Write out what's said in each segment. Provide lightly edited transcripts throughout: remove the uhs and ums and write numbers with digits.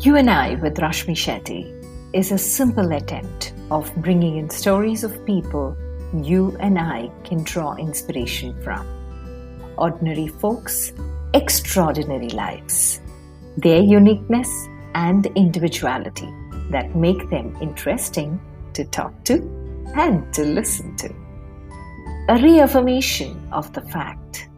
You and I with Rashmi Shetty is a simple attempt of bringing in stories of people you and I can draw inspiration from. Ordinary folks, extraordinary lives. Their uniqueness and individuality that make them interesting to talk to and to listen to. A reaffirmation of the fact,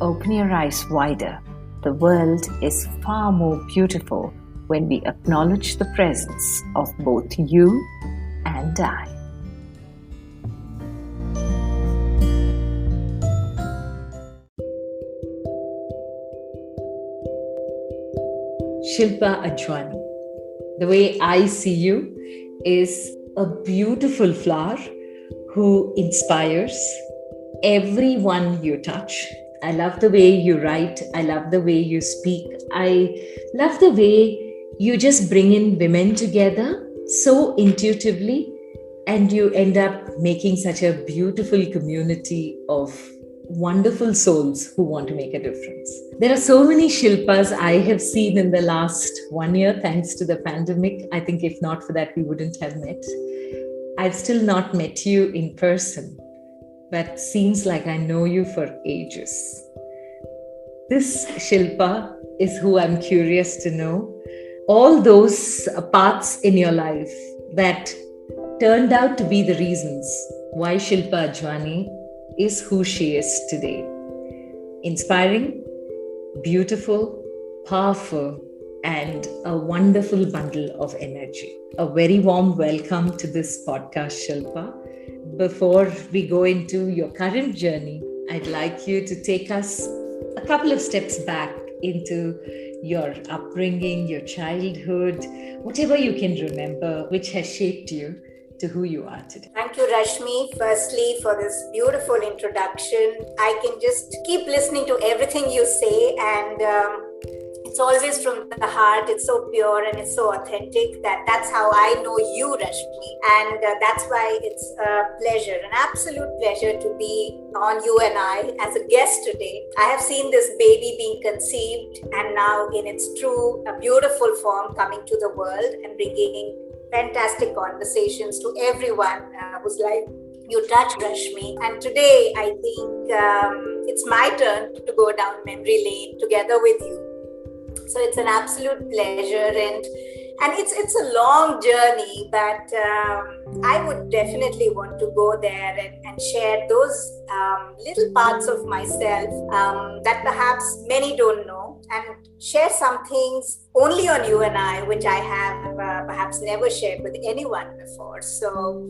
open your eyes wider. The world is far more beautiful when we acknowledge the presence of both you and I. Shilpa Advani. The way I see you is a beautiful flower who inspires everyone you touch. I love the way you write. I love the way you speak. I love the way you just bring in women together so intuitively, and you end up making such a beautiful community of wonderful souls who want to make a difference. There are so many Shilpas I have seen in the last 1 year, thanks to the pandemic. I think if not for that, we wouldn't have met. I've still not met you in person, but seems like I know you for ages. This Shilpa is who I'm curious to know. All those parts in your life that turned out to be the reasons why Shilpa Advani is who she is today. Inspiring, beautiful, powerful, and a wonderful bundle of energy. A very warm welcome to this podcast, Shilpa. Before we go into your current journey, I'd like you to take us a couple of steps back into your upbringing, your childhood, whatever you can remember, which has shaped you to who you are today. Thank you, Rashmi, firstly, for this beautiful introduction. I can just keep listening to everything you say, and it's always from the heart. It's so pure and it's so authentic that's how I know you, Rashmi. And that's why it's a pleasure, an absolute pleasure to be on You and I as a guest today. I have seen this baby being conceived and now in its true, beautiful form coming to the world and bringing fantastic conversations to everyone whose life you touch, Rashmi. And today, I think it's my turn to go down memory lane together with you. So it's an absolute pleasure, and it's a long journey, but I would definitely want to go there and share those little parts of myself that perhaps many don't know, and share some things only on You and I, which I have perhaps never shared with anyone before. So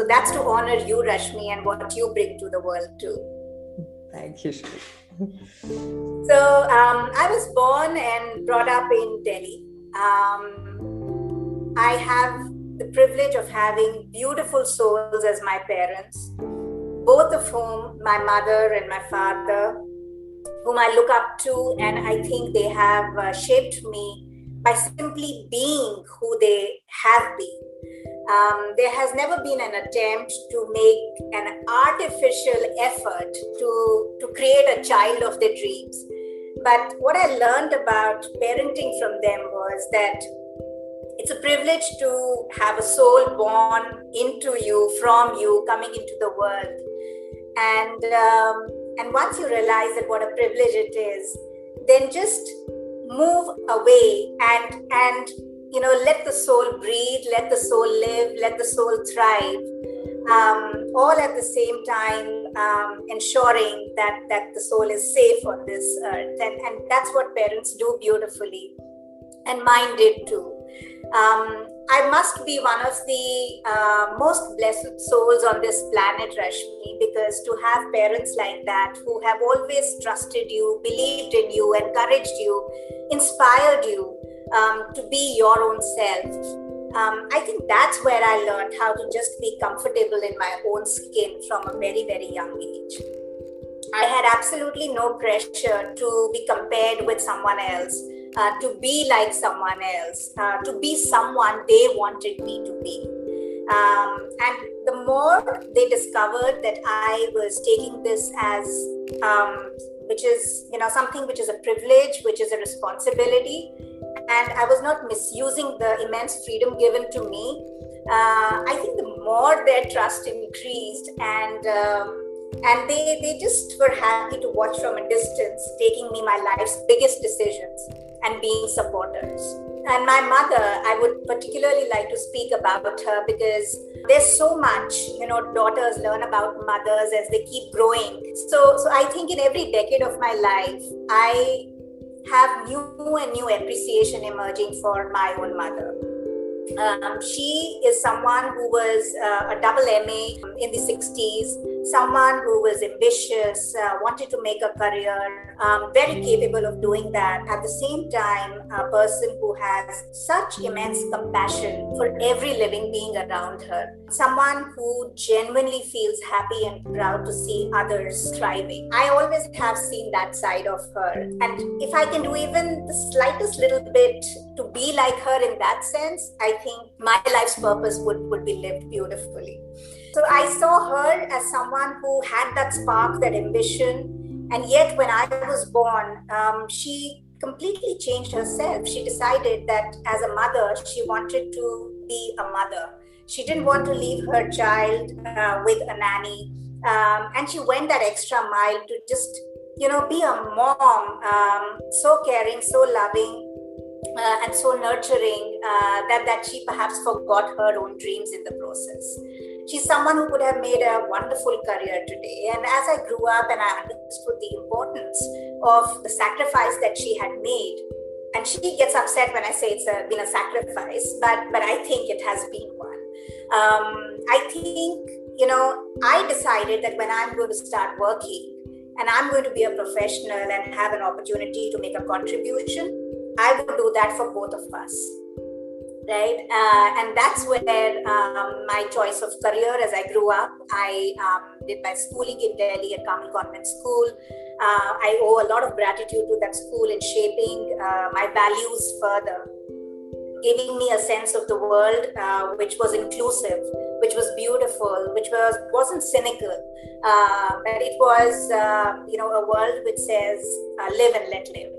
that's to honor you, Rashmi, and what you bring to the world too. Thank you, Shri. So I was born and brought up in Delhi. I have the privilege of having beautiful souls as my parents, both of whom, my mother and my father, whom I look up to, and I think they have shaped me by simply being who they have been. There has never been an attempt to make an artificial effort to create a child of their dreams. But what I learned about parenting from them was that it's a privilege to have a soul born into you, from you, coming into the world. And once you realize that what a privilege it is, then just move away and let the soul breathe, let the soul live, let the soul thrive, all at the same time ensuring that the soul is safe on this earth. And that's what parents do beautifully, and mine did too. I must be one of the most blessed souls on this planet, Rashmi, because to have parents like that who have always trusted you, believed in you, encouraged you, inspired you to be your own self. I think that's where I learned how to just be comfortable in my own skin from a very, very young age. I had absolutely no pressure to be compared with someone else, to be like someone else, to be someone they wanted me to be. And the more they discovered that I was taking this as, which is, something which is a privilege, which is a responsibility, and I was not misusing the immense freedom given to me, I think the more their trust increased, and they just were happy to watch from a distance, taking me my life's biggest decisions and being supporters. And my mother, I would particularly like to speak about her because there's so much, daughters learn about mothers as they keep growing. So I think in every decade of my life, I have new and new appreciation emerging for my own mother. She is someone who was a double MA in the 60s, someone who was ambitious, wanted to make a career, very capable of doing that. At the same time, a person who has such immense compassion for every living being around her, someone who genuinely feels happy and proud to see others thriving. I always have seen that side of her. And if I can do even the slightest little bit to be like her in that sense, I think my life's purpose would be lived beautifully. So I saw her as someone who had that spark, that ambition. And yet when I was born, she completely changed herself. She decided that as a mother, she wanted to be a mother. She didn't want to leave her child with a nanny. And she went that extra mile to just, be a mom, so caring, so loving, and so nurturing that she perhaps forgot her own dreams in the process. She's someone who could have made a wonderful career today. And as I grew up and I understood the importance of the sacrifice that she had made, and she gets upset when I say it's been a sacrifice, but I think it has been one. I think, I decided that when I'm going to start working and I'm going to be a professional and have an opportunity to make a contribution, I would do that for both of us. Right. And that's where my choice of career as I grew up, I did my schooling in Delhi at Carmel Convent School. I owe a lot of gratitude to that school in shaping my values further, giving me a sense of the world which was inclusive, which was beautiful, which wasn't cynical, but it was, a world which says, live and let live.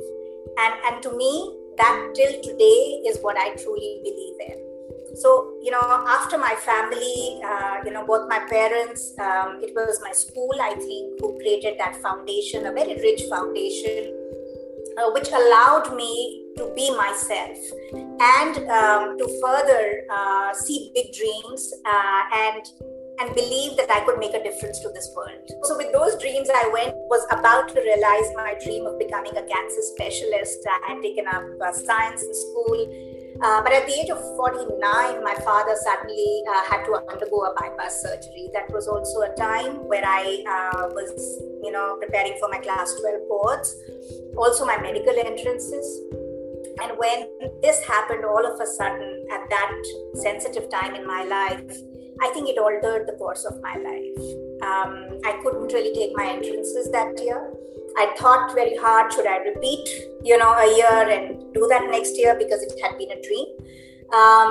And to me, that till today is what I truly believe in. So, after my family, both my parents, it was my school, I think, who created that foundation, a very rich foundation, which allowed me to be myself and to further see big dreams and believe that I could make a difference to this world. So with those dreams, I was about to realize my dream of becoming a cancer specialist. I had taken up science in school. But at the age of 49, my father suddenly had to undergo a bypass surgery. That was also a time where I was, preparing for my class 12 boards, also my medical entrances. And when this happened all of a sudden at that sensitive time in my life, I think it altered the course of my life. I couldn't really take my entrances that year. I thought very hard, should I repeat, a year and do that next year because it had been a dream.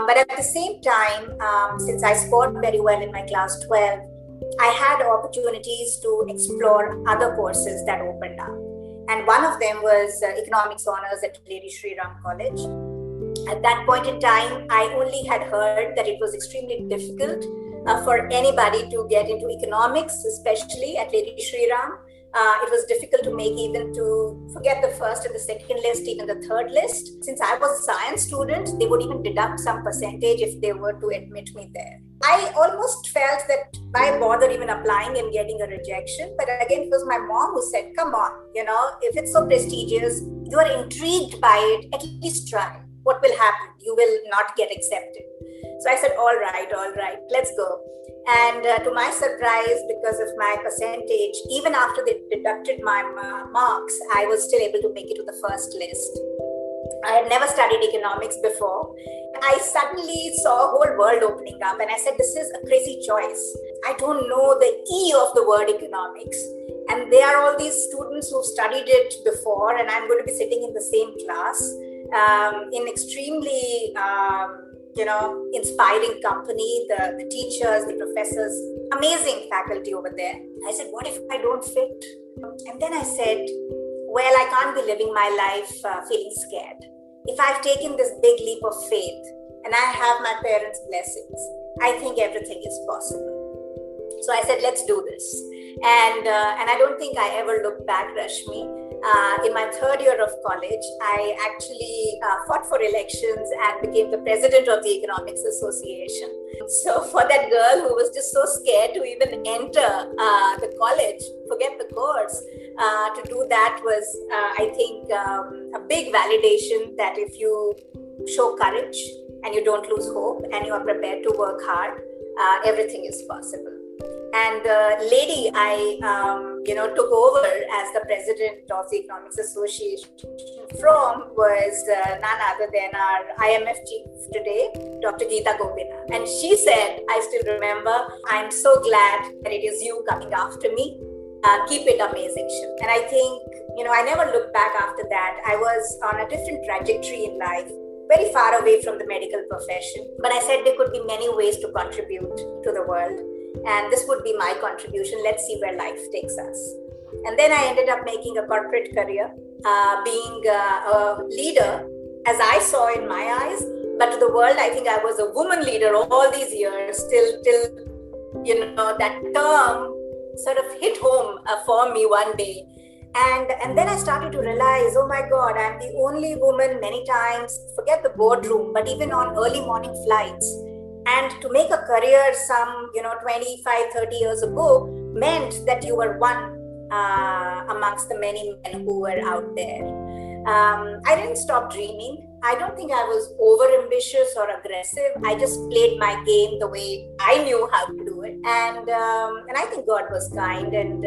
But at the same time, since I scored very well in my class 12, I had opportunities to explore other courses that opened up. And one of them was economics honors at Lady Shri Ram College. At that point in time, I only had heard that it was extremely difficult for anybody to get into economics, especially at Lady Shri Ram. It was difficult to make, even to forget the first and the second list, even the third list. Since I was a science student, they would even deduct some percentage if they were to admit me there. I almost felt that why bother even applying and getting a rejection? But again, it was my mom who said, come on, if it's so prestigious, you are intrigued by it, at least try. What will happen? You will not get accepted. So I said, all right, let's go. And to my surprise, because of my percentage, even after they deducted my marks, I was still able to make it to the first list. I had never studied economics before. I suddenly saw a whole world opening up, and I said, this is a crazy choice. I don't know the E of the word economics. And there are all these students who've studied it before, and I'm going to be sitting in the same class in extremely inspiring company, the teachers, the professors, amazing faculty over there. I said, what if I don't fit? And then I said, well, I can't be living my life feeling scared. if I've taken this big leap of faith and I have my parents' blessings, I think everything is possible. So I said, let's do this. And I don't think I ever looked back, Rashmi. In my third year of college, I actually fought for elections and became the president of the Economics Association. So for that girl who was just so scared to even enter the college, forget the course, to do that was, I think, a big validation that if you show courage and you don't lose hope and you are prepared to work hard, everything is possible. And the lady I, took over as the president of the Economics Association from was none other than our IMF chief today, Dr. Geeta Gopinath. And she said, I still remember, I'm so glad that it is you coming after me. Keep it amazing. And I think, I never looked back after that. I was on a different trajectory in life, very far away from the medical profession. But I said there could be many ways to contribute to the world. And this would be my contribution. Let's see where life takes us. And then I ended up making a corporate career, being a leader, as I saw in my eyes. But to the world, I think I was a woman leader all these years, till that term sort of hit home for me one day. And then I started to realize, oh my God, I'm the only woman many times, forget the boardroom, but even on early morning flights. And to make a career some, 25, 30 years ago meant that you were one amongst the many men who were out there. I didn't stop dreaming. I don't think I was over-ambitious or aggressive. I just played my game the way I knew how to do it. And I think God was kind. And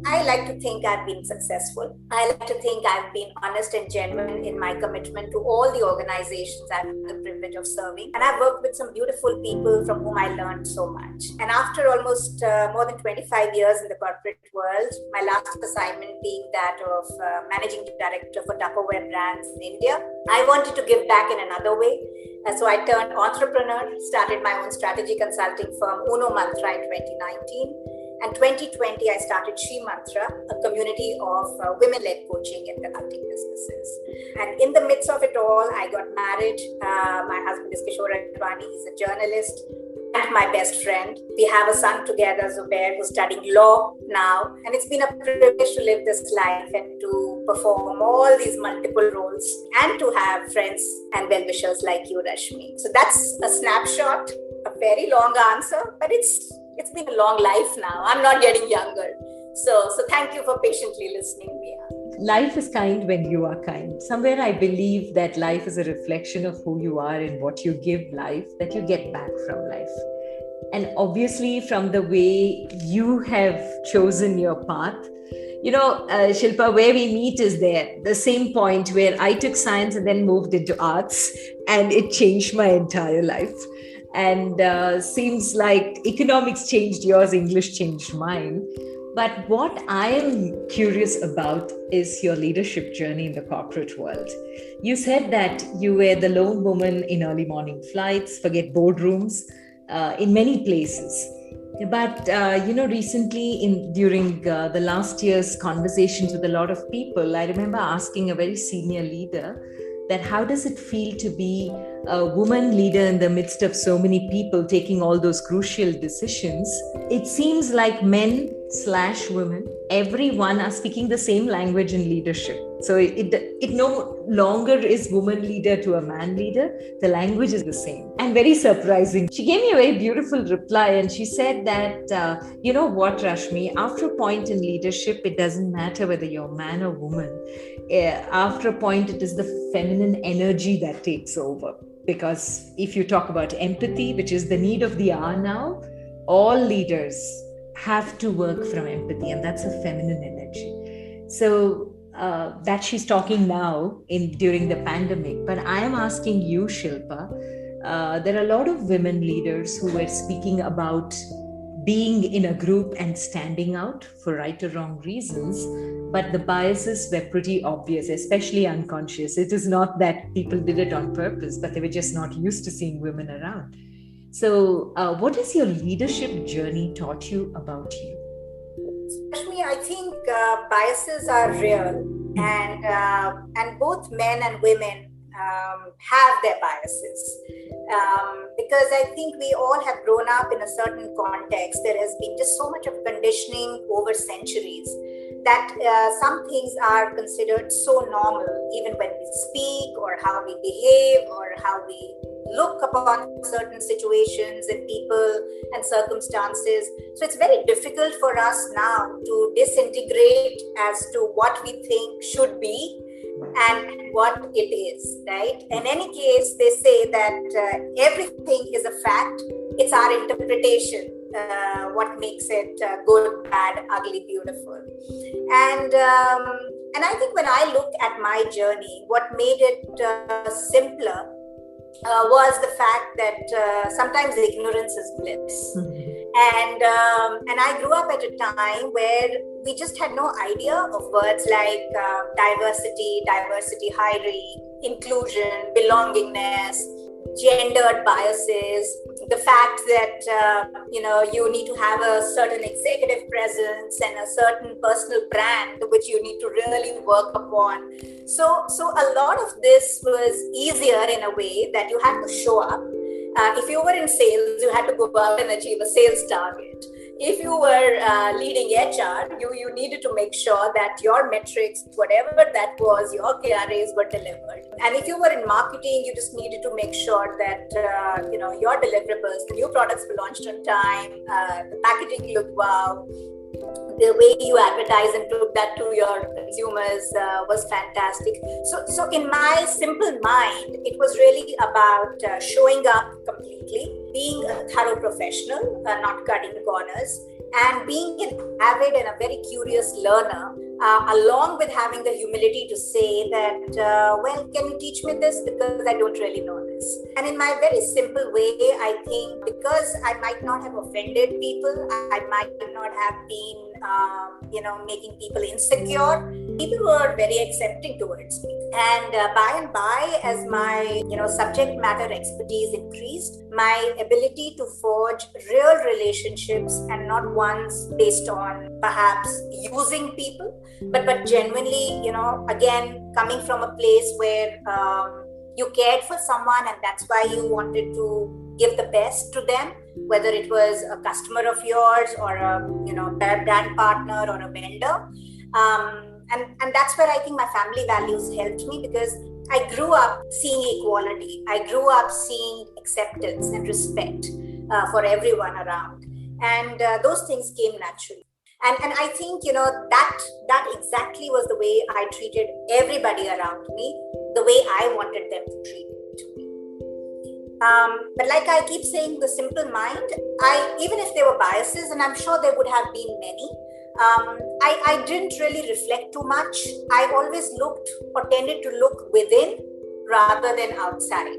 I like to think I've been successful. I like to think I've been honest and genuine in my commitment to all the organizations I've had the privilege of serving. And I've worked with some beautiful people from whom I learned so much. And after almost more than 25 years in the corporate world, my last assignment being that of managing director for Tupperware brands in India, I wanted to give back in another way. So I turned entrepreneur, started my own strategy consulting firm, Uno Mantra, in 2019. And 2020, I started Shri Mantra, a community of women-led coaching and consulting businesses. And in the midst of it all, I got married. My husband is Kishore Advani. He's a journalist and my best friend. We have a son together, Zubair, who's studying law now. And it's been a privilege to live this life and to perform all these multiple roles and to have friends and well-wishers like you, Rashmi. So that's a snapshot, a very long answer, but it's been a long life now. I'm not getting younger. So thank you for patiently listening, Mia. Life is kind when you are kind. Somewhere I believe that life is a reflection of who you are and what you give life, that you get back from life. And obviously from the way you have chosen your path, Shilpa, where we meet is there. The same point where I took science and then moved into arts, and it changed my entire life. And seems like economics changed yours, English changed mine. But what I am curious about is your leadership journey in the corporate world. You said that you were the lone woman in early morning flights, forget boardrooms, in many places. But, recently during the last year's conversations with a lot of people, I remember asking a very senior leader that how does it feel to be a woman leader in the midst of so many people taking all those crucial decisions? It seems like men/women, everyone are speaking the same language in leadership. So it no longer is woman leader to a man leader. The language is the same. And very surprising. She gave me a very beautiful reply, and she said that, you know what, Rashmi, after a point in leadership, it doesn't matter whether you're man or woman. After a point, it is the feminine energy that takes over. Because if you talk about empathy, which is the need of the hour now, all leaders have to work from empathy, and that's a feminine energy. So that she's talking now during the pandemic. But I am asking you, Shilpa, there are a lot of women leaders who were speaking about being in a group and standing out for right or wrong reasons, but the biases were pretty obvious, especially unconscious. It is not that people did it on purpose, but they were just not used to seeing women around. So what has your leadership journey taught you about you? Rashmi, I think biases are real, and both men and women have their biases. Because I think we all have grown up in a certain context. There has been just so much of conditioning over centuries that some things are considered so normal, even when we speak or how we behave or how we look upon certain situations and people and circumstances. So it's very difficult for us now to disintegrate as to what we think should be and what it is, right? In any case, they say that everything is a fact. It's our interpretation what makes it good, bad, ugly, beautiful. And I think when I look at my journey, what made it simpler was the fact that sometimes ignorance is bliss. And I grew up at a time where we just had no idea of words like diversity hiring, inclusion, belongingness, gendered biases, the fact that you need to have a certain executive presence and a certain personal brand which you need to really work upon. So a lot of this was easier in a way that you had to show up. If you were in sales, you had to go out and achieve a sales target. If you were leading HR, you needed to make sure that your metrics, whatever that was, your KRAs were delivered. And if you were in marketing, you just needed to make sure that your deliverables, the new products were launched on time, the packaging looked wow, the way you advertise and took that to your consumers was fantastic. So in my simple mind, it was really about showing up completely, being a thorough professional, not cutting corners, and being an avid and a very curious learner, along with having the humility to say that, can you teach me this? Because I don't really know this. And in my very simple way, I think because I might not have offended people, I might not have been, making people insecure, people were very accepting towards me. And by, as my, subject matter expertise increased, my ability to forge real relationships and not ones based on perhaps using people, but genuinely, again, coming from a place where you cared for someone and that's why you wanted to give the best to them, whether it was a customer of yours or a brand partner or a vendor. And that's where I think my family values helped me, because I grew up seeing equality. I grew up seeing acceptance and respect for everyone around. And those things came naturally. And I think, that exactly was the way I treated everybody around me, the way I wanted them to treat me. But like I keep saying, the simple mind, even if there were biases, and I'm sure there would have been many, I didn't really reflect too much. I always looked or tended to look within rather than outside.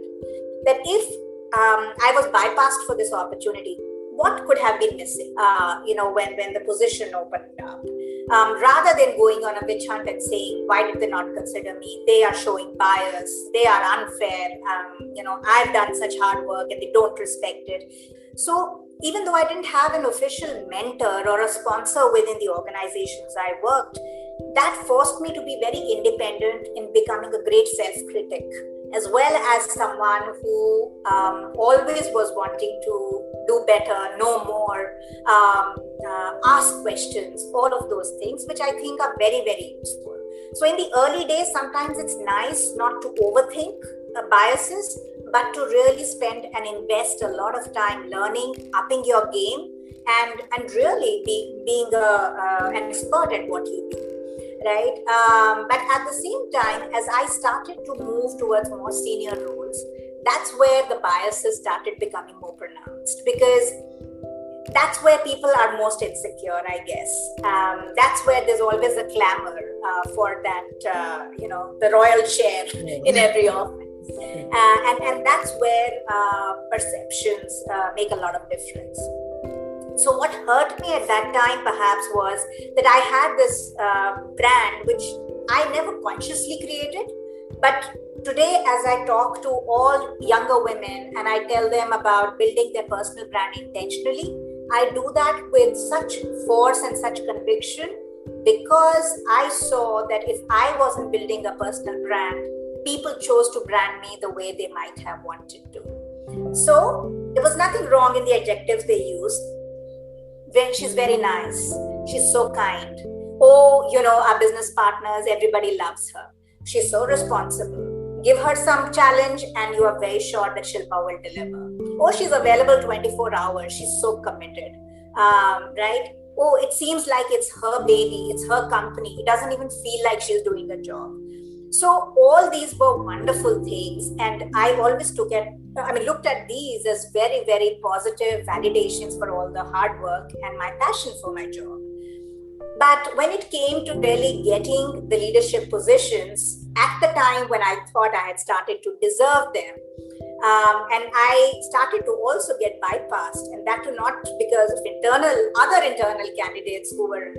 That if I was bypassed for this opportunity, what could have been missing, when the position opened up? Rather than going on a witch hunt and saying, why did they not consider me? They are showing bias. They are unfair. I've done such hard work and they don't respect it. So even though I didn't have an official mentor or a sponsor within the organizations I worked, that forced me to be very independent in becoming a great self-critic, as well as someone who always was wanting to do better, know more, ask questions, all of those things, which I think are very, very useful. So in the early days, sometimes it's nice not to overthink biases, but to really spend and invest a lot of time learning, upping your game, and really being an expert at what you do. Right? But at the same time, as I started to move towards more senior roles, that's where the biases started becoming more pronounced, because that's where people are most insecure, I guess. That's where there's always a clamor for that, the royal chair in every office. And that's where perceptions make a lot of difference. So what hurt me at that time perhaps was that I had this brand which I never consciously created. But today, as I talk to all younger women and I tell them about building their personal brand intentionally, I do that with such force and such conviction, because I saw that if I wasn't building a personal brand, people chose to brand me the way they might have wanted to. So there was nothing wrong in the adjectives they used. When she's very nice, she's so kind. Oh, our business partners, everybody loves her. She's so responsible. Give her some challenge and you are very sure that Shilpa will deliver. Oh, she's available 24 hours. She's so committed, right? Oh, it seems like it's her baby, it's her company. It doesn't even feel like she's doing a job. So all these were wonderful things, and I always looked at these as very, very positive validations for all the hard work and my passion for my job. But when it came to really getting the leadership positions, at the time when I thought I had started to deserve them, and I started to also get bypassed, and that too not because of other internal candidates who were,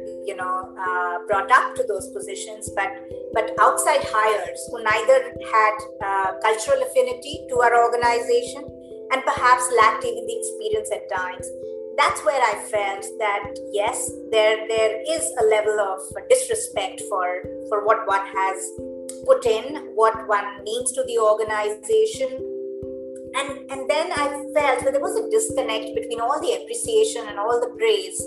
brought up to those positions, but outside hires who neither had cultural affinity to our organization and perhaps lacked even the experience at times. That's where I felt that yes, there is a level of disrespect for what one has put in, what one means to the organization. And then I felt that there was a disconnect between all the appreciation and all the praise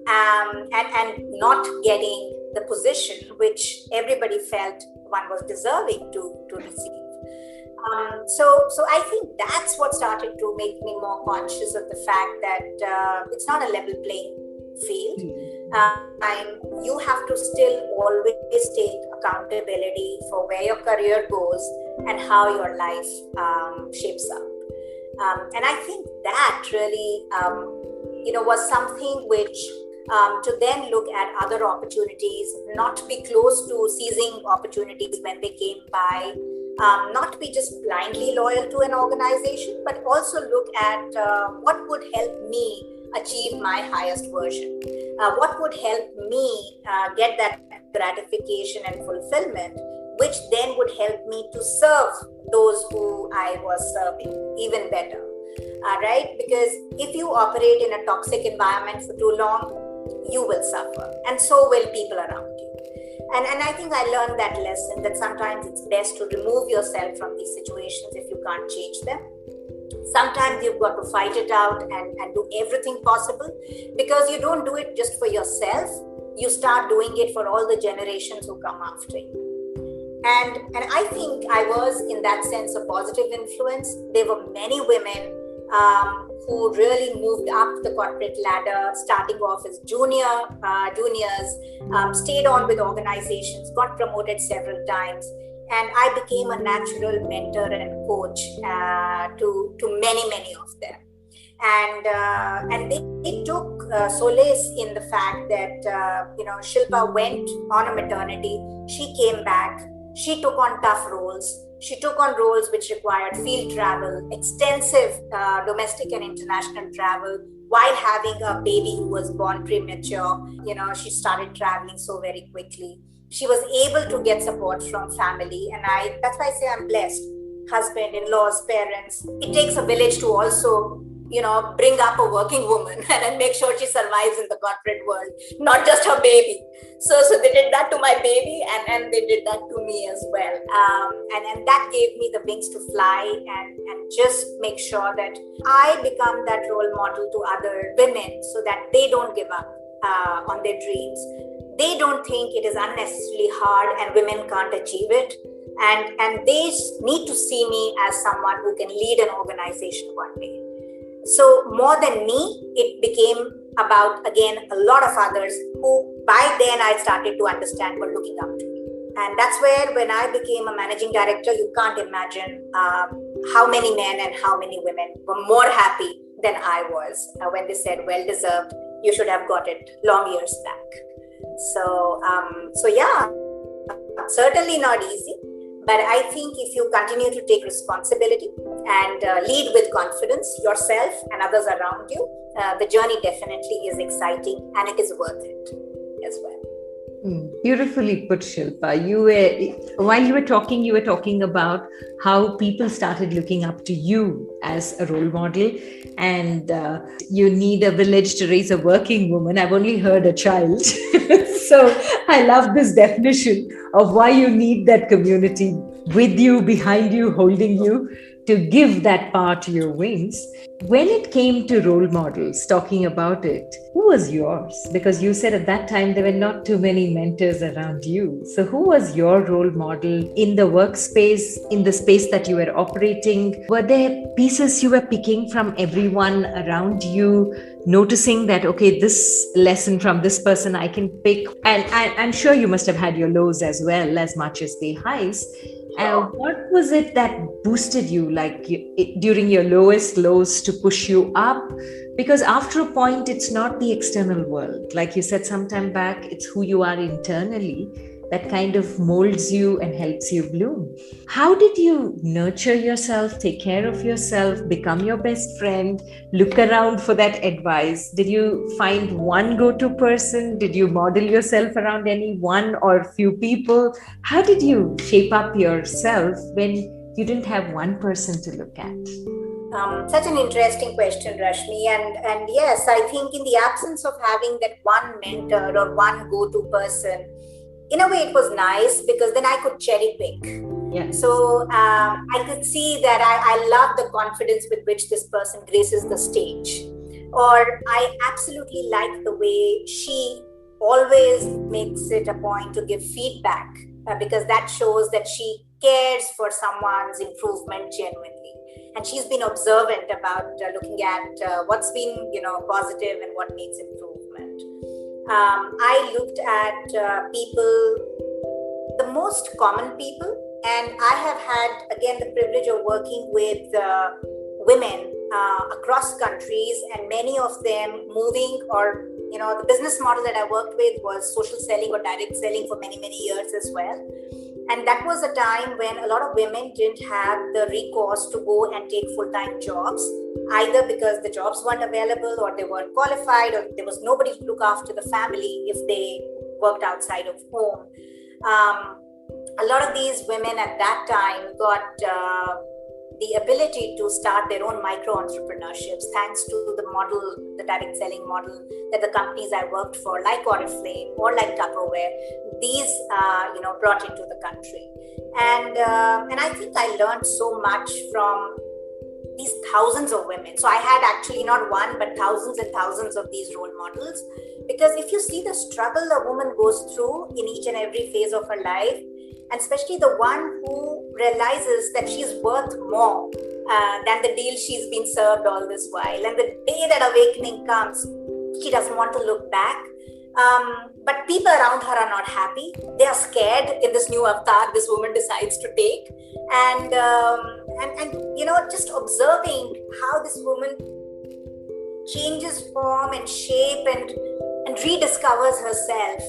and not getting the position which everybody felt one was deserving to receive. So I think that's what started to make me more conscious of the fact that it's not a level playing field. You have to still always take accountability for where your career goes and how your life shapes up. And I think that really, was something which to then look at other opportunities, not be close to seizing opportunities when they came by, not be just blindly loyal to an organization, but also look at what would help me achieve my highest version. What would help me get that gratification and fulfillment, which then would help me to serve those who I was serving even better, right? Because if you operate in a toxic environment for too long, you will suffer, and so will people around you. And I think I learned that lesson, that sometimes it's best to remove yourself from these situations if you can't change them. Sometimes you've got to fight it out and do everything possible, because you don't do it just for yourself. You start doing it for all the generations who come after you. And I think I was, in that sense, a positive influence. There were many women who really moved up the corporate ladder, starting off as juniors, stayed on with organizations, got promoted several times. And I became a natural mentor and coach to many, many of them. And they took solace in the fact that, Shilpa went on a maternity. She came back. She took on tough roles. She took on roles which required field travel, extensive domestic and international travel, while having a baby who was born premature. She started traveling so very quickly. She was able to get support from family. And that's why I say I'm blessed. Husband, in-laws, parents. It takes a village to also, bring up a working woman and make sure she survives in the corporate world, not just her baby. So they did that to my baby, and they did that to me as well. And that gave me the wings to fly and just make sure that I become that role model to other women, so that they don't give up on their dreams. They don't think it is unnecessarily hard and women can't achieve it. And they need to see me as someone who can lead an organization one day. So more than me, it became about, again, a lot of others who by then I started to understand were looking up to me. And that's where, when I became a managing director, you can't imagine how many men and how many women were more happy than I was when they said, well deserved, you should have got it long years back. So yeah, certainly not easy. But I think if you continue to take responsibility and lead with confidence yourself and others around you, the journey definitely is exciting, and it is worth it as well. Beautifully put, Shilpa. While you were talking about how people started looking up to you as a role model, and you need a village to raise a working woman. I've only heard a child. So I love this definition of why you need that community with you, behind you, holding you, to give that part your wings. When it came to role models, talking about it, who was yours? Because you said at that time there were not too many mentors around you. So, who was your role model in the workspace, in the space that you were operating? Were there pieces you were picking from everyone around you, noticing that, okay, this lesson from this person I can pick? And I'm sure you must have had your lows as well, as much as the highs. What was it that boosted you, like during your lowest lows, to push you up? Because after a point, it's not the external world. Like you said some time back, it's who you are internally that kind of molds you and helps you bloom. How did you nurture yourself, take care of yourself, become your best friend, look around for that advice? Did you find one go-to person? Did you model yourself around any one or few people? How did you shape up yourself when you didn't have one person to look at? Such an interesting question, Rashmi. And yes, I think in the absence of having that one mentor or one go-to person, in a way it was nice because then I could cherry pick. Yes. So I could see that I love the confidence with which this person graces the stage. Or I absolutely like the way she always makes it a point to give feedback because that shows that she cares for someone's improvement genuinely. And she's been observant about looking at what's been, positive and what needs improvement. I looked at people, the most common people, and I have had, again, the privilege of working with women across countries, and many of them moving, or, the business model that I worked with was social selling or direct selling for many, many years as well. And that was a time when a lot of women didn't have the recourse to go and take full-time jobs, either because the jobs weren't available or they weren't qualified or there was nobody to look after the family if they worked outside of home. A lot of these women at that time got the ability to start their own micro-entrepreneurships thanks to the model, the direct selling model that the companies I worked for, like Oriflame or like Tupperware, these brought into the country. And I think I learned so much from these thousands of women. So I had actually not one, but thousands and thousands of these role models. Because if you see the struggle a woman goes through in each and every phase of her life, and especially the one who realizes that she's worth more than the deal she's been served all this while. And the day that awakening comes, she doesn't want to look back. But people around her are not happy. They are scared in this new avatar this woman decides to take. And just observing how this woman changes form and shape and rediscovers herself.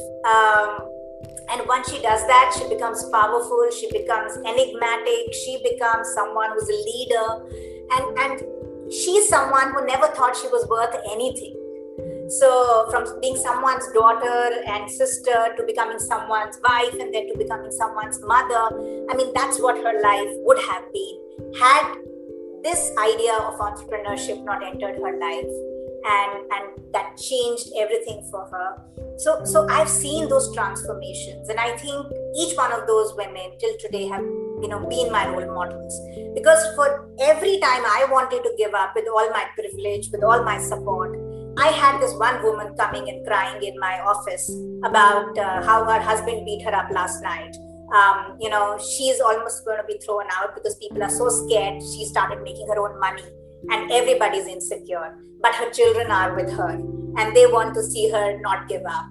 And once she does that, she becomes powerful, she becomes enigmatic, she becomes someone who's a leader. And she's someone who never thought she was worth anything. So from being someone's daughter and sister to becoming someone's wife and then to becoming someone's mother, I mean, that's what her life would have been had this idea of entrepreneurship not entered her life. And that changed everything for her. So I've seen those transformations, and I think each one of those women till today have been my role models, because for every time I wanted to give up with all my privilege, with all my support, I had this one woman coming and crying in my office about how her husband beat her up last night. She's almost going to be thrown out because people are so scared. She started making her own money and everybody's insecure, but her children are with her and they want to see her not give up.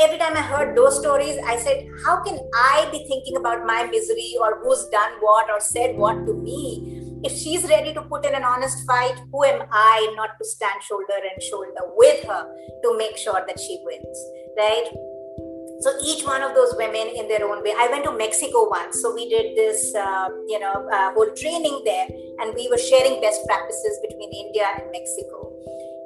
Every time I heard those stories, I said, how can I be thinking about my misery or who's done what or said what to me? If she's ready to put in an honest fight, who am I not to stand shoulder and shoulder with her to make sure that she wins, right? So each one of those women in their own way. I went to Mexico once, so we did this, whole training there, and we were sharing best practices between India and Mexico.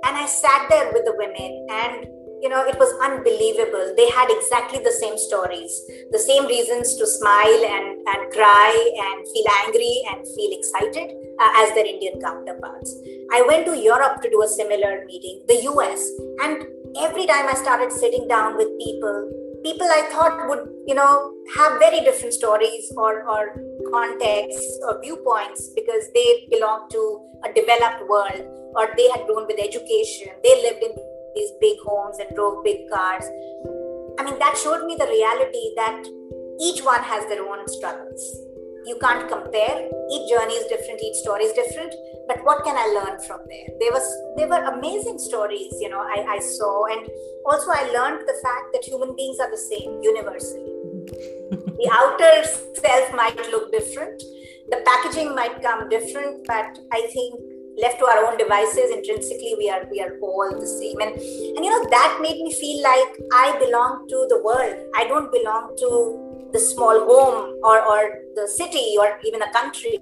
And I sat there with the women, and it was unbelievable. They had exactly the same stories, the same reasons to smile and cry and feel angry and feel excited as their Indian counterparts. I went to Europe to do a similar meeting, the US, and every time I started sitting down with people people I thought would, have very different stories or contexts or viewpoints because they belong to a developed world or they had grown with education. They lived in these big homes and drove big cars. I mean, that showed me the reality that each one has their own struggles. You can't compare. Each journey is different. Each story is different. But what can I learn from there? There were amazing stories, I saw. And also I learned the fact that human beings are the same universally. The outer self might look different. The packaging might come different, but I think left to our own devices, intrinsically, we are all the same. And that made me feel like I belong to the world. I don't belong to the small home or the city or even a country.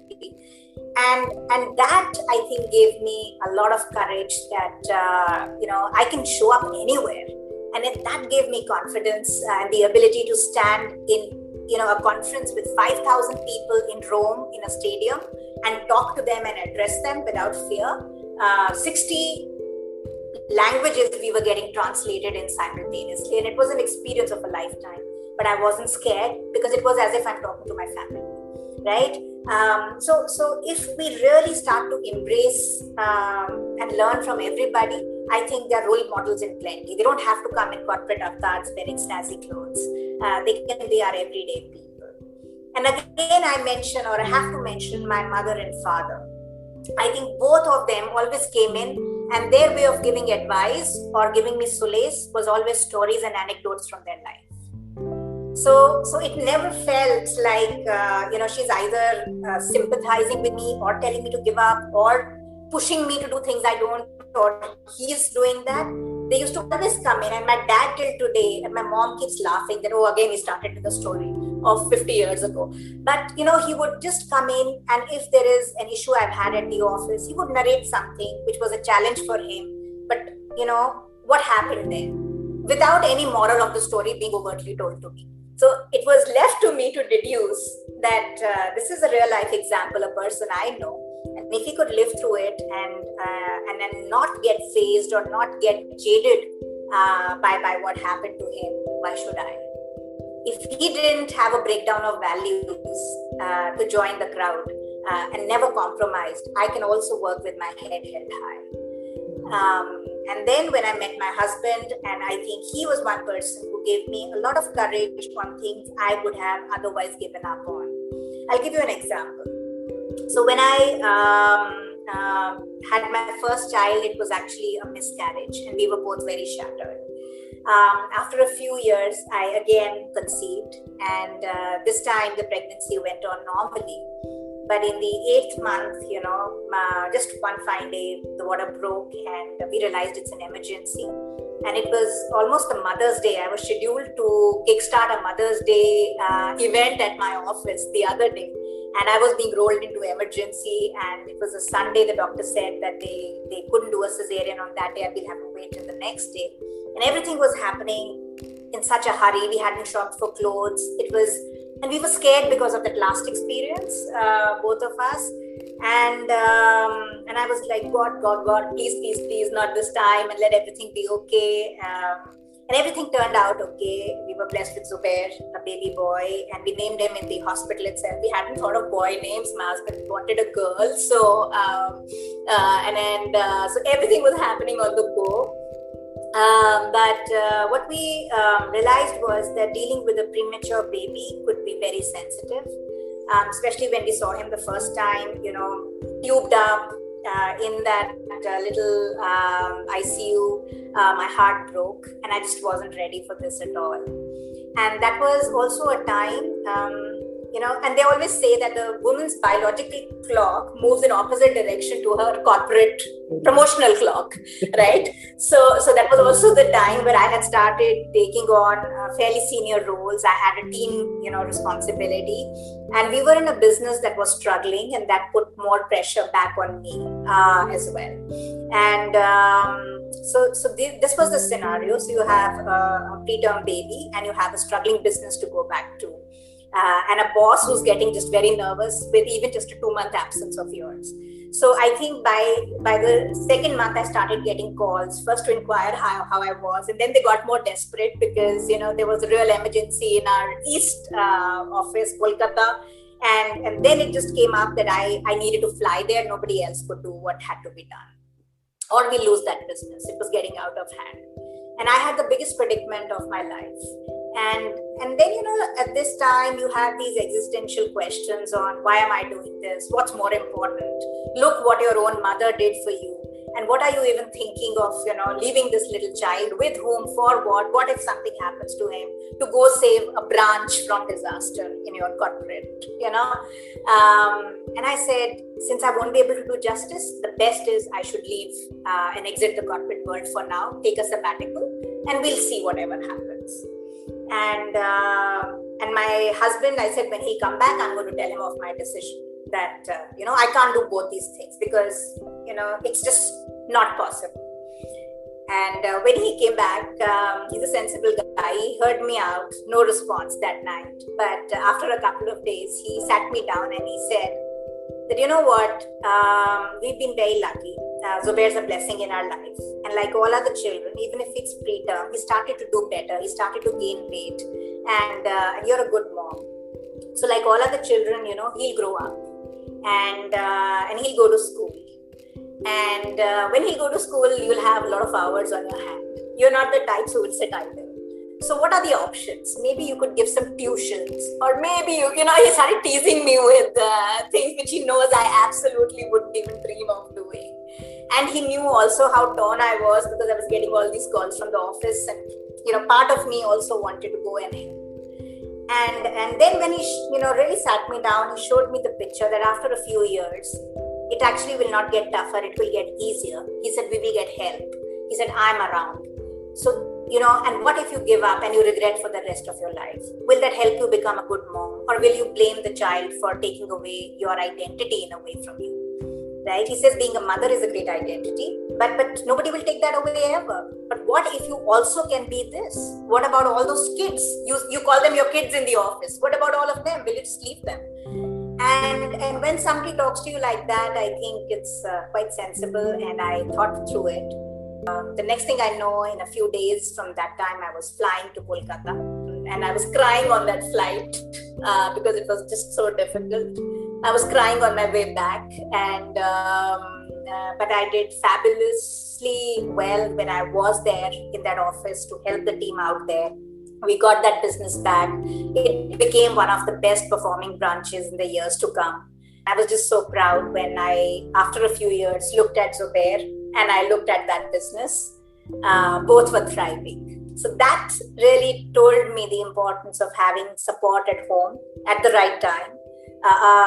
And that, I think, gave me a lot of courage that, I can show up anywhere. And that gave me confidence and the ability to stand in, a conference with 5,000 people in Rome in a stadium and talk to them and address them without fear. 60 languages we were getting translated in simultaneously. And it was an experience of a lifetime. But I wasn't scared because it was as if I'm talking to my family, right? So if we really start to embrace and learn from everybody, I think there are role models in plenty. They don't have to come in corporate avatars wearing snazzy clothes. They can be our everyday people. And again, I have to mention my mother and father. I think both of them always came in and their way of giving advice or giving me solace was always stories and anecdotes from their life. So it never felt like, she's either sympathizing with me or telling me to give up or pushing me to do things I don't, or he's doing that. They used to always come in, and my dad till today, and my mom keeps laughing that, again, he started with the story of 50 years ago. But, he would just come in, and if there is an issue I've had at the office, he would narrate something which was a challenge for him. But, what happened there? Without any moral of the story being overtly told to me. So it was left to me to deduce that this is a real life example, a person I know. And if he could live through it and not get fazed or not get jaded by what happened to him, why should I? If he didn't have a breakdown of values to join the crowd and never compromised, I can also work with my head held high. And then when I met my husband, and I think he was one person who gave me a lot of courage on things I would have otherwise given up on. I'll give you an example. So when I had my first child, it was actually a miscarriage and we were both very shattered. After a few years, I again conceived, and this time the pregnancy went on normally. But in the 8th month, just one fine day, the water broke and we realized it's an emergency. And it was almost a Mother's Day. I was scheduled to kickstart a Mother's Day event at my office the other day. And I was being rolled into emergency, and it was a Sunday. The doctor said that they couldn't do a cesarean on that day. I will have to wait till the next day. And everything was happening in such a hurry. We hadn't shopped for clothes. And we were scared because of that last experience, both of us. And I was like, God, please, not this time, and let everything be okay. And everything turned out okay. We were blessed with Zubair, a baby boy, and we named him in the hospital itself. We hadn't thought of boy names. My husband wanted a girl, so so everything was happening on the go. But what we realized was that dealing with a premature baby could be very sensitive, especially when we saw him the first time, tubed up in that little ICU. My heart broke, and I just wasn't ready for this at all. And that was also a time, and they always say that the woman's biological clock moves in opposite direction to her corporate promotional clock, right? So that was also the time where I had started taking on fairly senior roles. I had a team, responsibility, and we were in a business that was struggling, and that put more pressure back on me as well. And this was the scenario. So you have a preterm baby, and you have a struggling business to go back to. And a boss who's getting just very nervous with even just a 2-month absence of yours. So I think by the second month, I started getting calls first to inquire how I was, and then they got more desperate because there was a real emergency in our east office, Kolkata, and then it just came up that I needed to fly there. Nobody else could do what had to be done, or we lose that business. It was getting out of hand, and I had the biggest predicament of my life. And then at this time you have these existential questions on why am I doing this? What's more important? Look what your own mother did for you. And what are you even thinking of, leaving this little child with whom, for what? What if something happens to him? To go save a branch from disaster in your corporate, And I said, since I won't be able to do justice, the best is I should leave and exit the corporate world for now, take a sabbatical, and we'll see whatever happens. And my husband, I said, when he come back, I'm going to tell him of my decision that, I can't do both these things because, it's just not possible. And when he came back, he's a sensible guy. He heard me out, no response that night. But after a couple of days, he sat me down and he said that, you know what, we've been very lucky. Zubair's a blessing in our life. And like all other children, even if it's preterm, he started to do better. He started to gain weight. And you're a good mom. So like all other children, he'll grow up. And he'll go to school. And when he'll go to school, you'll have a lot of hours on your hand. You're not the types who will sit idle. So what are the options? Maybe you could give some tuitions, or maybe he started teasing me with things which he knows I absolutely wouldn't even dream of doing. And he knew also how torn I was because I was getting all these calls from the office, and part of me also wanted to go and help. And then when he really sat me down, he showed me the picture that after a few years, it actually will not get tougher, it will get easier. He said, we will get help. He said, I'm around. So, and what if you give up and you regret for the rest of your life? Will that help you become a good mom? Or will you blame the child for taking away your identity in a way from you? Right? He says being a mother is a great identity, but nobody will take that away ever. But what if you also can be this? What about all those kids? You call them your kids in the office. What about all of them? Will you just leave them? And when somebody talks to you like that, I think it's quite sensible, and I thought through it. The next thing I know, in a few days from that time, I was flying to Kolkata, and I was crying on that flight because it was just so difficult. I was crying on my way back, and but I did fabulously well when I was there in that office to help the team out there. We got that business back. It became one of the best performing branches in the years to come. I was just so proud when I, after a few years, looked at Zubair and I looked at that business. Both were thriving. So that really told me the importance of having support at home at the right time.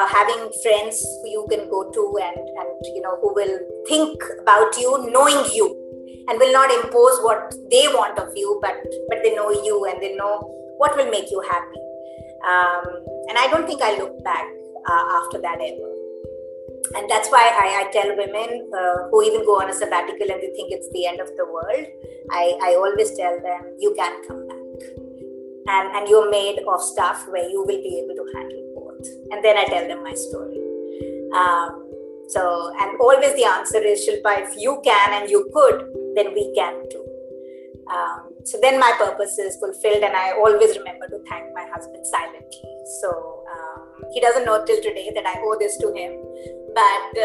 Having friends who you can go to and who will think about you, knowing you, and will not impose what they want of you, but they know you and they know what will make you happy. And I don't think I looked back after that ever. And that's why I tell women who even go on a sabbatical and they think it's the end of the world, I always tell them, you can come back. And you're made of stuff where you will be able to handle both. And then I tell them my story. And always the answer is, Shilpa, if you can and you could, then we can too. So then my purpose is fulfilled, and I always remember to thank my husband silently. So he doesn't know till today that I owe this to him, but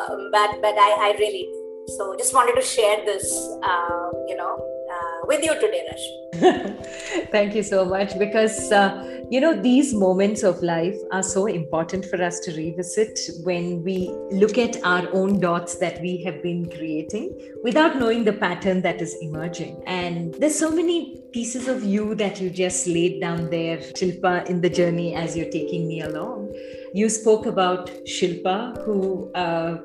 I really do. So just wanted to share this, with you today, Rashmi. Thank you so much, because these moments of life are so important for us to revisit when we look at our own dots that we have been creating without knowing the pattern that is emerging. And there's so many pieces of you that you just laid down there, Shilpa, in the journey as you're taking me along. You spoke about Shilpa, who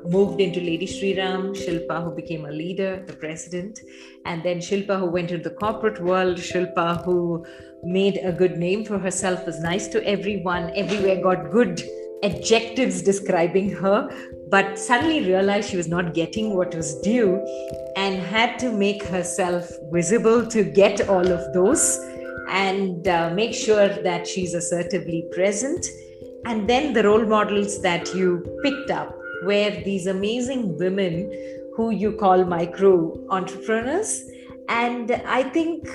moved into Lady Shri Ram, Shilpa, who became a leader, the president, and then Shilpa, who went into the corporate world, Shilpa, who made a good name for herself, was nice to everyone, everywhere got good adjectives describing her, but suddenly realized she was not getting what was due and had to make herself visible to get all of those and make sure that she's assertively present. And then the role models that you picked up where these amazing women who you call micro entrepreneurs, and I think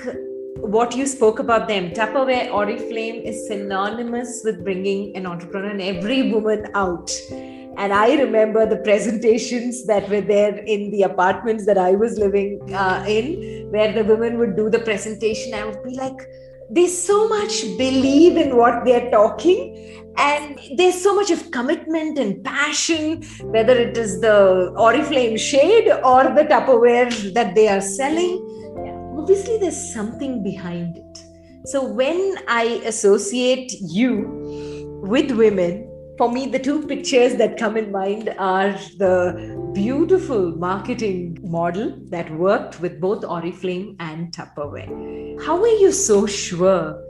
what you spoke about them, Tupperware Oriflame is synonymous with bringing an entrepreneur and every woman out. And I remember the presentations that were there in the apartments that I was living in, where the women would do the presentation. I would be like, they so much believe in what they're talking, and there's so much of commitment and passion, whether it is the Oriflame shade or the Tupperware that they are selling. Obviously, there's something behind it. So when I associate you with women, for me, the two pictures that come in mind are the beautiful marketing model that worked with both Oriflame and Tupperware. How are you so sure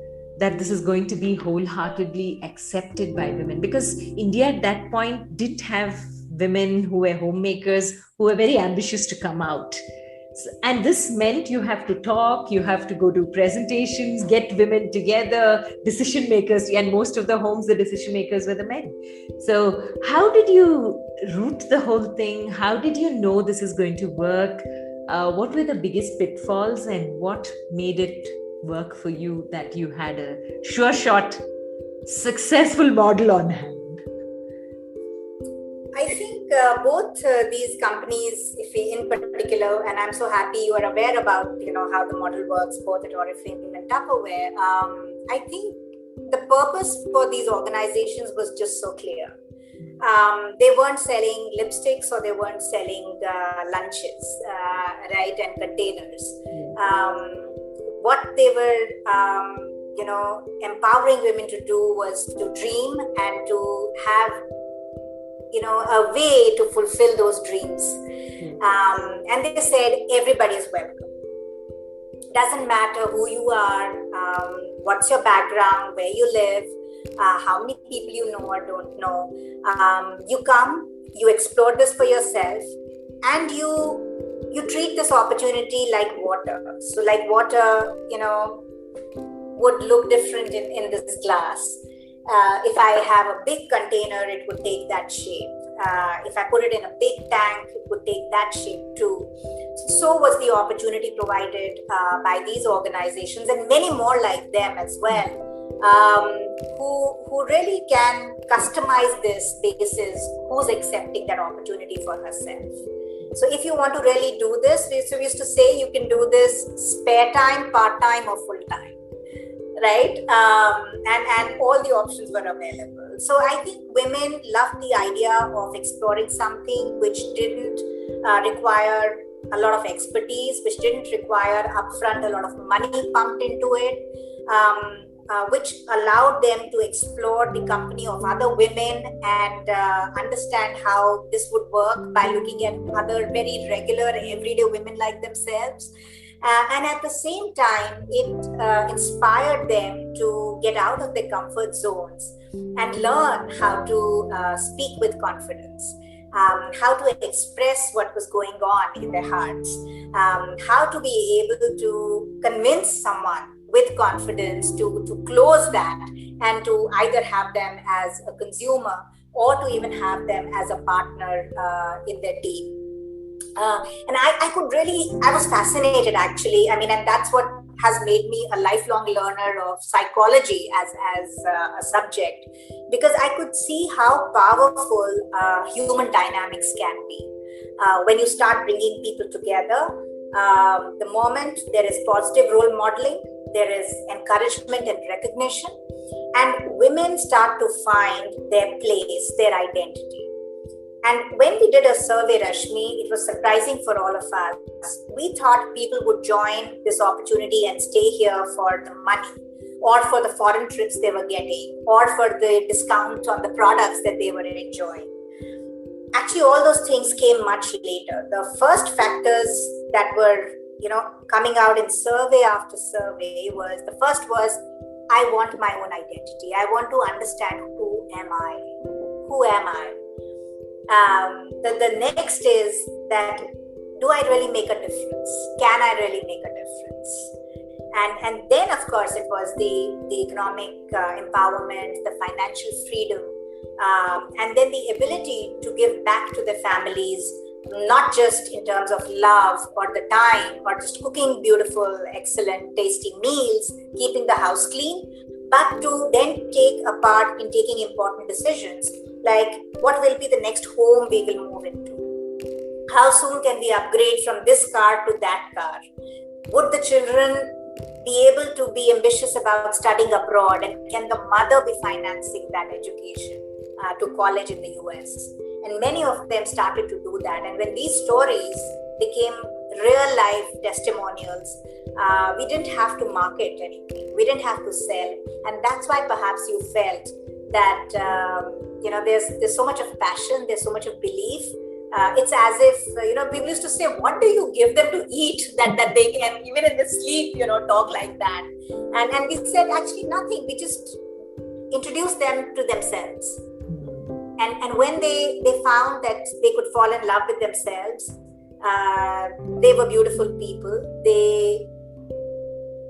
that this is going to be wholeheartedly accepted by women? Because India at that point did have women who were homemakers, who were very ambitious to come out. And this meant you have to talk, you have to go to presentations, get women together, decision makers, and most of the homes, the decision makers were the men. So how did you root the whole thing? How did you know this is going to work? What were the biggest pitfalls and what made it work for you that you had a sure shot, successful model on hand? I think both these companies, if we in particular, and I'm so happy you are aware about how the model works, both at Oriflame and Tupperware. I think the purpose for these organizations was just so clear. They weren't selling lipsticks or they weren't selling lunches, right, and containers. What they were, empowering women to do was to dream and to have a way to fulfill those dreams. And they said, everybody is welcome. Doesn't matter who you are, what's your background, where you live, how many people you know or don't know. You come, you explore this for yourself, and you treat this opportunity like water. So like water, would look different in this glass. If I have a big container, it would take that shape. If I put it in a big tank, it would take that shape too. So was the opportunity provided by these organizations and many more like them as well, who really can customize this basis who's accepting that opportunity for herself. So if you want to really do this, we used to say you can do this spare time, part-time or full-time. Right? And all the options were available. So I think women loved the idea of exploring something which didn't require a lot of expertise, which didn't require upfront a lot of money pumped into it, which allowed them to explore the company of other women and understand how this would work by looking at other very regular, everyday women like themselves. And at the same time, it inspired them to get out of their comfort zones and learn how to speak with confidence, how to express what was going on in their hearts, how to be able to convince someone with confidence to close that and to either have them as a consumer or to even have them as a partner in their team. And I was fascinated actually. I mean, and that's what has made me a lifelong learner of psychology as a subject, because I could see how powerful human dynamics can be. When you start bringing people together, the moment there is positive role modeling, there is encouragement and recognition, and women start to find their place, their identity. And when we did a survey, Rashmi, it was surprising for all of us. We thought people would join this opportunity and stay here for the money, or for the foreign trips they were getting, or for the discount on the products that they were enjoying. Actually, all those things came much later. The first factors that were, coming out in survey after survey was, the first was, I want my own identity. I want to understand who am I? Who am I? The next is that, do I really make a difference? Can I really make a difference? And then, of course, it was the economic empowerment, the financial freedom, and then the ability to give back to their families, not just in terms of love or the time or just cooking beautiful, excellent, tasty meals, keeping the house clean, but to then take a part in taking important decisions like what will be the next home we will move into. How soon can we upgrade from this car to that car? Would the children be able to be ambitious about studying abroad, and can the mother be financing that education to college in the US? And many of them started to do that. And when these stories became real life testimonials, we didn't have to market anything. We didn't have to sell. And that's why perhaps you felt that, there's so much of passion, there's so much of belief. It's as if, people used to say, what do you give them to eat that they can, even in the sleep, talk like that? And we said, actually nothing. We just introduced them to themselves. And when they found that they could fall in love with themselves, they were beautiful people. They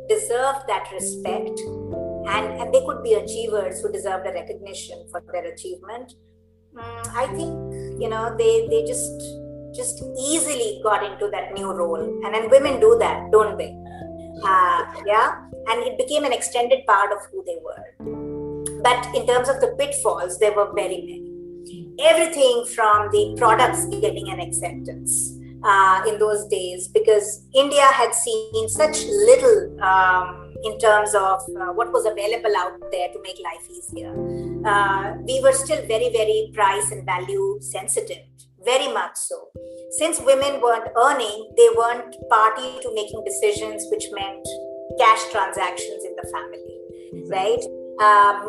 deserved that respect, and they could be achievers who deserved a recognition for their achievement. I think, they just easily got into that new role. And then women do that, don't they? And it became an extended part of who they were. But in terms of the pitfalls, there were very many. Everything from the products getting an acceptance in those days, because India had seen such little in terms of what was available out there to make life easier. We were still very, very price and value sensitive, very much so. Since women weren't earning, they weren't party to making decisions which meant cash transactions in the family, right?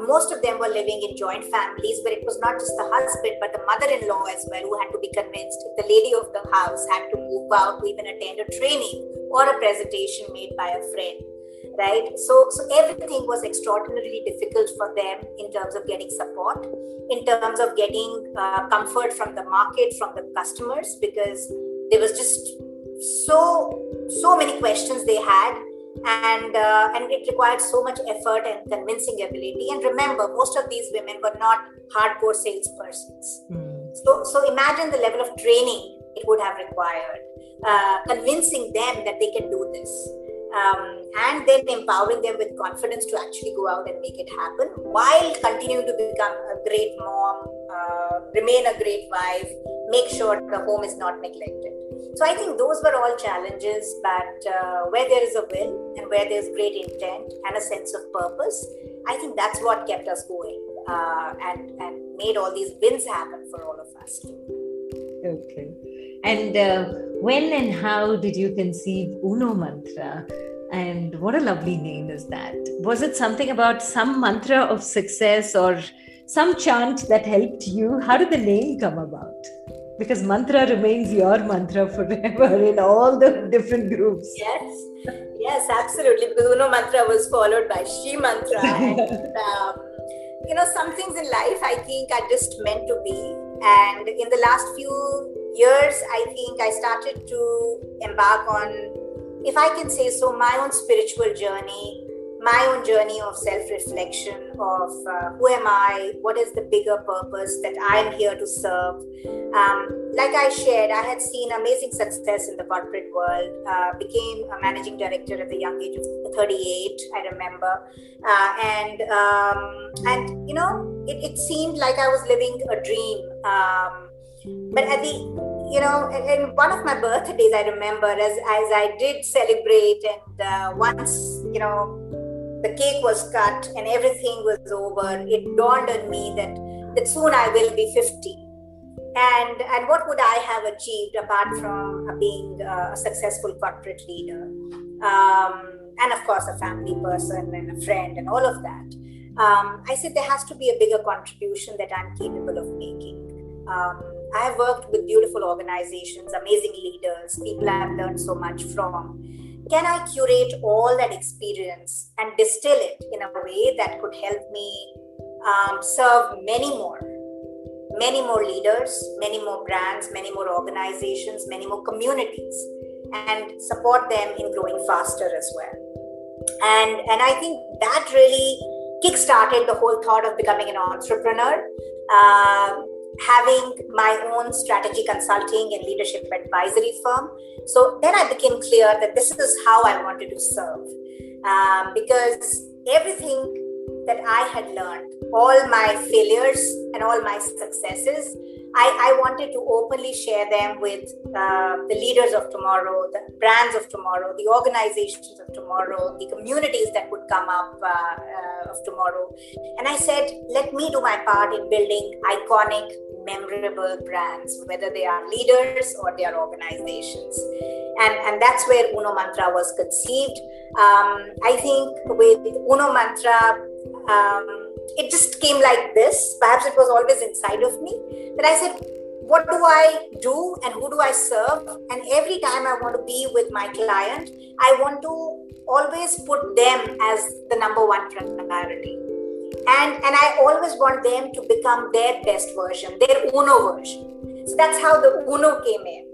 Most of them were living in joint families where it was not just the husband, but the mother-in-law as well, who had to be convinced. If the lady of the house had to move out to even attend a training or a presentation made by a friend, right? So everything was extraordinarily difficult for them in terms of getting support, in terms of getting comfort from the market, from the customers, because there was just so many questions they had. And it required so much effort and convincing ability. And remember, most of these women were not hardcore salespersons. So imagine the level of training it would have required, convincing them that they can do this, and then empowering them with confidence to actually go out and make it happen, while continuing to become a great mom, remain a great wife, make sure the home is not neglected. So I think those were all challenges, but where there is a will and where there's great intent and a sense of purpose, I think that's what kept us going and made all these wins happen for all of us too. Okay. And when and how did you conceive Uno Mantra? And what a lovely name is that. Was it something about some mantra of success or some chant that helped you? How did the name come about? Because mantra remains your mantra forever in all the different groups. Yes, absolutely. Because Uno Mantra was followed by Shri Mantra. And, some things in life I think are just meant to be. And in the last few years, I think I started to embark on, if I can say so, my own spiritual journey, my own journey of self-reflection of who am I, what is the bigger purpose that I'm here to serve. Like I shared, I had seen amazing success in the corporate world, became a managing director at the young age of 38, I remember. It seemed like I was living a dream. But at in one of my birthdays, I remember as I did celebrate, and once, the cake was cut and everything was over, it dawned on me that soon I will be 50. And what would I have achieved apart from being a successful corporate leader? And of course, a family person and a friend and all of that. I said there has to be a bigger contribution that I'm capable of making. I have worked with beautiful organizations, amazing leaders, people I have learned so much from. Can I curate all that experience and distill it in a way that could help me serve many more leaders, many more brands, many more organizations, many more communities, and support them in growing faster as well. And I think that really kickstarted the whole thought of becoming an entrepreneur. having my own strategy consulting and leadership advisory firm. So then I became clear that this is how I wanted to serve, because everything that I had learned, all my failures and all my successes, I wanted to openly share them with the leaders of tomorrow, the brands of tomorrow, the organizations of tomorrow, the communities that would come up of tomorrow. And I said, let me do my part in building iconic, memorable brands, whether they are leaders or they are organizations. And that's where Uno Mantra was conceived. I think with Uno Mantra, it just came like this. Perhaps it was always inside of me that I said, what do I do and who do I serve? And every time I want to be with my client, I want to always put them as the number one priority. And I always want them to become their best version, their Uno version. So that's how the Uno came in.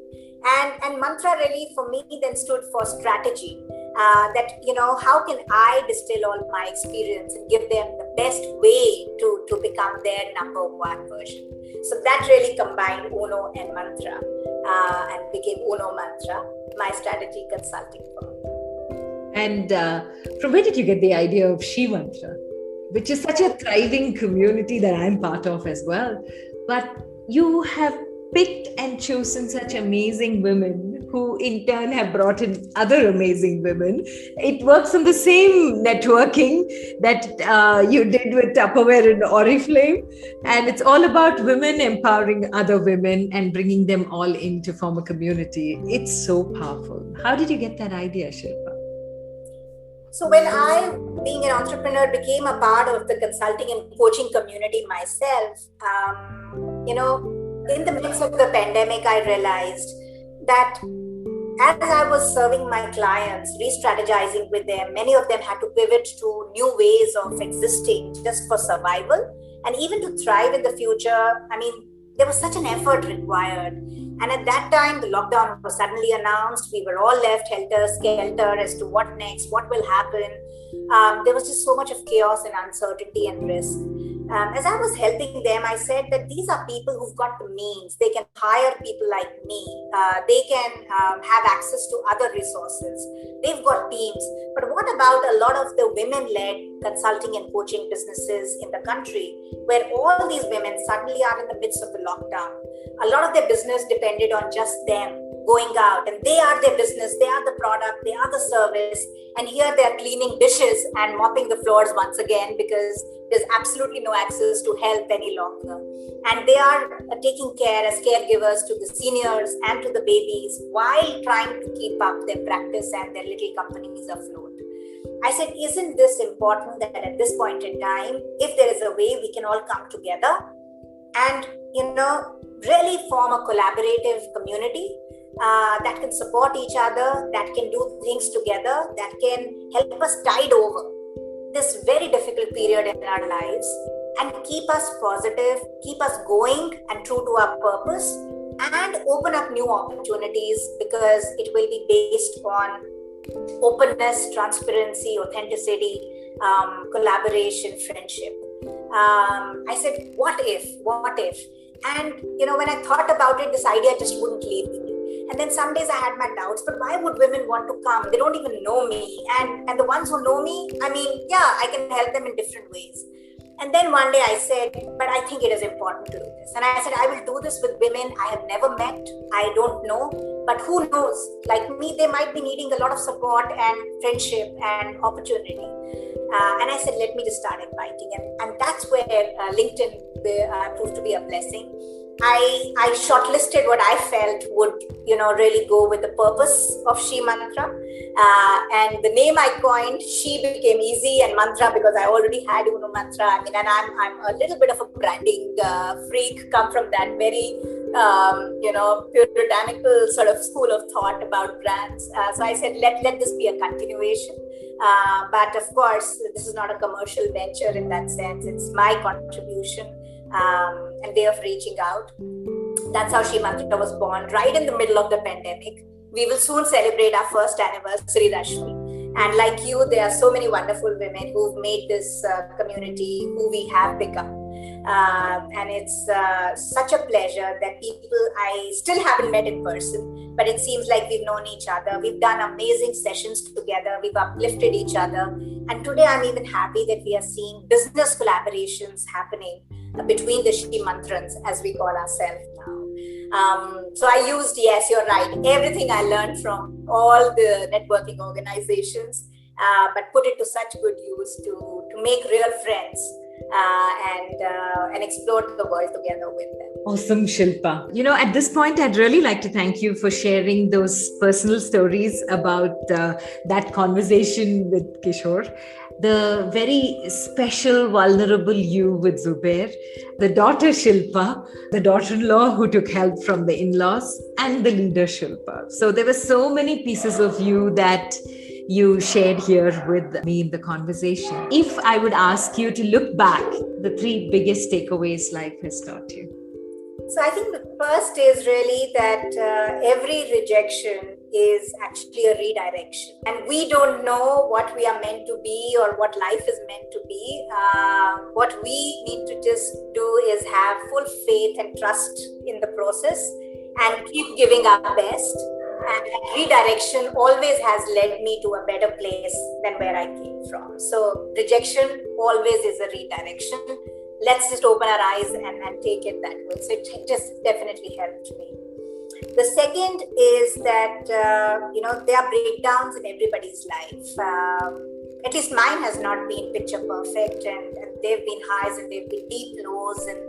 And Mantra really for me then stood for strategy. That, how can I distill all my experience and give them the best way to become their number one version. So that really combined Uno and Mantra and became Uno Mantra, my strategy consulting firm. And from where did you get the idea of She Mantra, which is such a thriving community that I'm part of as well? But you have picked and chosen such amazing women who in turn have brought in other amazing women. It works on the same networking that you did with Tupperware and Oriflame. And it's all about women empowering other women and bringing them all in to form a community. It's so powerful. How did you get that idea, Shilpa? So when I, being an entrepreneur, became a part of the consulting and coaching community myself, in the midst of the pandemic, I realized that as I was serving my clients, re-strategizing with them, many of them had to pivot to new ways of existing just for survival and even to thrive in the future. I mean, there was such an effort required. And at that time, the lockdown was suddenly announced. We were all left helter-skelter as to what next, what will happen. There was just so much of chaos and uncertainty and risk. As I was helping them, I said that these are people who've got the means. They can hire people like me. They can have access to other resources. They've got teams. But what about a lot of the women-led consulting and coaching businesses in the country, where all these women suddenly are in the midst of the lockdown? A lot of their business depended on just them going out, and they are their business, they are the product, they are the service, and here they are cleaning dishes and mopping the floors once again because there's absolutely no access to help any longer. And they are taking care as caregivers to the seniors and to the babies while trying to keep up their practice and their little companies afloat. I said, isn't this important that at this point in time, if there is a way we can all come together and, really form a collaborative community that can support each other, that can do things together, that can help us tide over this very difficult period in our lives and keep us positive, keep us going and true to our purpose, and open up new opportunities because it will be based on openness, transparency, authenticity, collaboration, friendship. I said, what if? And, when I thought about it, this idea just wouldn't leave me. And then some days I had my doubts, but why would women want to come? They don't even know me. And the ones who know me, I can help them in different ways. And then one day I said, but I think it is important to do this. And I said, I will do this with women I have never met. I don't know. But who knows? Like me, they might be needing a lot of support and friendship and opportunity. And I said, let me just start inviting. And that's where LinkedIn proved to be a blessing. I shortlisted what I felt would, really go with the purpose of She Mantra. And the name I coined, She became easy, and Mantra because I already had Uno Mantra. And I'm a little bit of a branding freak, come from that very, puritanical sort of school of thought about brands. So I said, let this be a continuation. But of course, this is not a commercial venture in that sense. It's my contribution and way of reaching out. That's how She Mantra was born, right in the middle of the pandemic. We will soon celebrate our first anniversary, Rashmi. And like you, there are so many wonderful women who've made this community who we have become. And it's such a pleasure that people I still haven't met in person, but it seems like we've known each other. We've done amazing sessions together. We've uplifted each other. And today I'm even happy that we are seeing business collaborations happening between the Shri Mantrans, as we call ourselves now. So I used, yes, you're right, everything I learned from all the networking organizations, but put it to such good use to make real friends and explore the world together with them. Awesome, Shilpa. At this point, I'd really like to thank you for sharing those personal stories about that conversation with Kishore, the very special, vulnerable you with Zubair, the daughter Shilpa, the daughter-in-law who took help from the in-laws, and the leader Shilpa. So there were so many pieces of you that you shared here with me in the conversation. If I would ask you to look back, the 3 biggest takeaways life has taught you. So I think the first is really that every rejection is actually a redirection. And we don't know what we are meant to be or what life is meant to be. What we need to just do is have full faith and trust in the process and keep giving our best. And redirection always has led me to a better place than where I came from. So rejection always is a redirection. Let's just open our eyes and take it that way. So it just definitely helped me. The second is that, there are breakdowns in everybody's life. At least mine has not been picture perfect, and there have been highs and there have been deep lows, and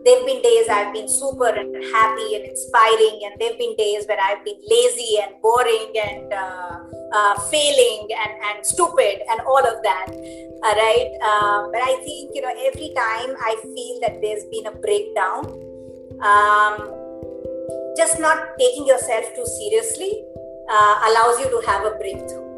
there have been days I've been super and happy and inspiring, and there have been days where I've been lazy and boring and failing and stupid and all of that. Right? But I think, every time I feel that there's been a breakdown, just not taking yourself too seriously allows you to have a breakthrough.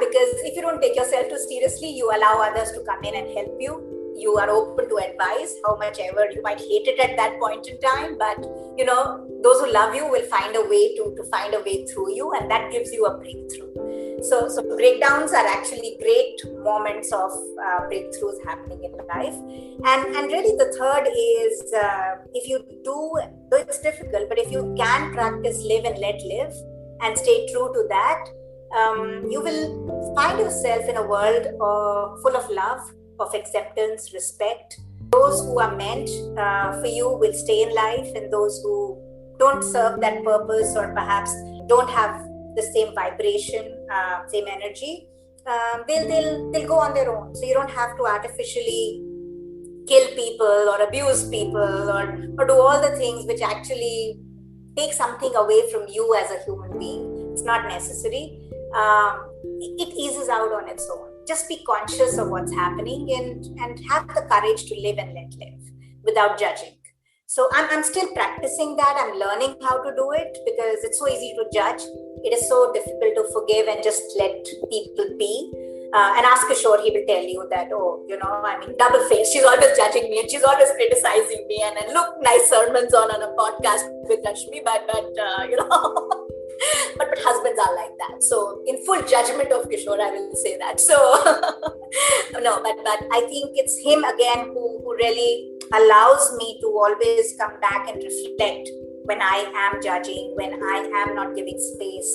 Because if you don't take yourself too seriously, you allow others to come in and help you. You are open to advice, how much ever you might hate it at that point in time. But, those who love you will find a way to find a way through you, and that gives you a breakthrough. So breakdowns are actually great moments of breakthroughs happening in life. And really the third is, if you do, though it's difficult, but if you can practice live and let live and stay true to that, you will find yourself in a world full of love, of acceptance, respect. Those who are meant for you will stay in life, and those who don't serve that purpose or perhaps don't have the same vibration, same energy, they'll go on their own. So you don't have to artificially kill people or abuse people or do all the things which actually take something away from you as a human being. It's not necessary. It eases out on its own. Just be conscious of what's happening and have the courage to live and let live without judging. So I'm still practicing that. I'm learning how to do it because it's so easy to judge. It is so difficult to forgive and just let people be. And ask Kishore, he will tell you that, double-faced. She's always judging me and she's always criticizing me. And look, nice sermons on a podcast with Lakshmi, but but husbands are like that. So in full judgment of Kishore, I will say that. So no, but I think it's him again who really allows me to always come back and reflect when I am judging, when I am not giving space,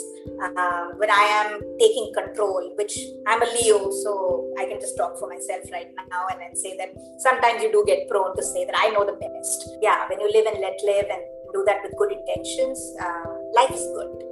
when I am taking control, which I'm a Leo, so I can just talk for myself right now and then say that sometimes you do get prone to say that I know the best. Yeah, when you live and let live and do that with good intentions, life is good.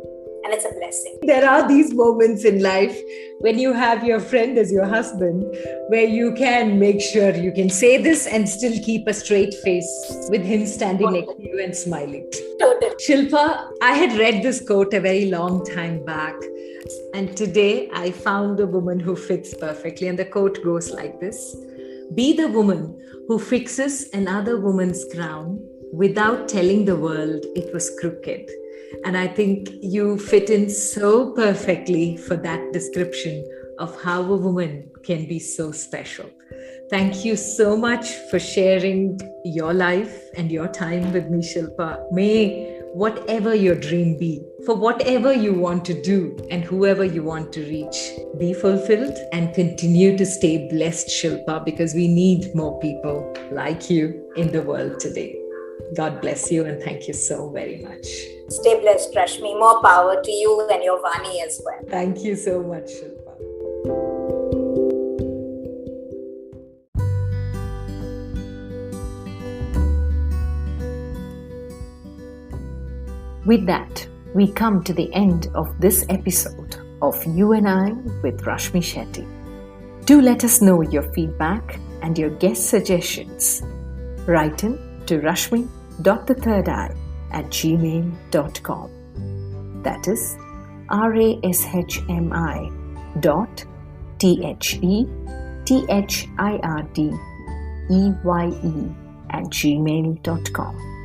And it's a blessing. There are these moments in life when you have your friend as your husband, where you can make sure you can say this and still keep a straight face with him standing next to you and smiling. Totally. Shilpa, I had read this quote a very long time back. And today I found a woman who fits perfectly. And the quote goes like this: be the woman who fixes another woman's crown without telling the world it was crooked. And I think you fit in so perfectly for that description of how a woman can be so special. Thank you so much for sharing your life and your time with me, Shilpa. May whatever your dream be, for whatever you want to do and whoever you want to reach. Be fulfilled and continue to stay blessed, Shilpa, because we need more people like you in the world today. God bless you and thank you so very much. Stay blessed, Rashmi. More power to you and your Vani as well. Thank you so much, Shilpa. With that, we come to the end of this episode of You and I with Rashmi Shetty. Do let us know your feedback and your guest suggestions. Write in to rashmi.thethirdeye@gmail.com. That is rashmi.thhirdeye@gmail.com.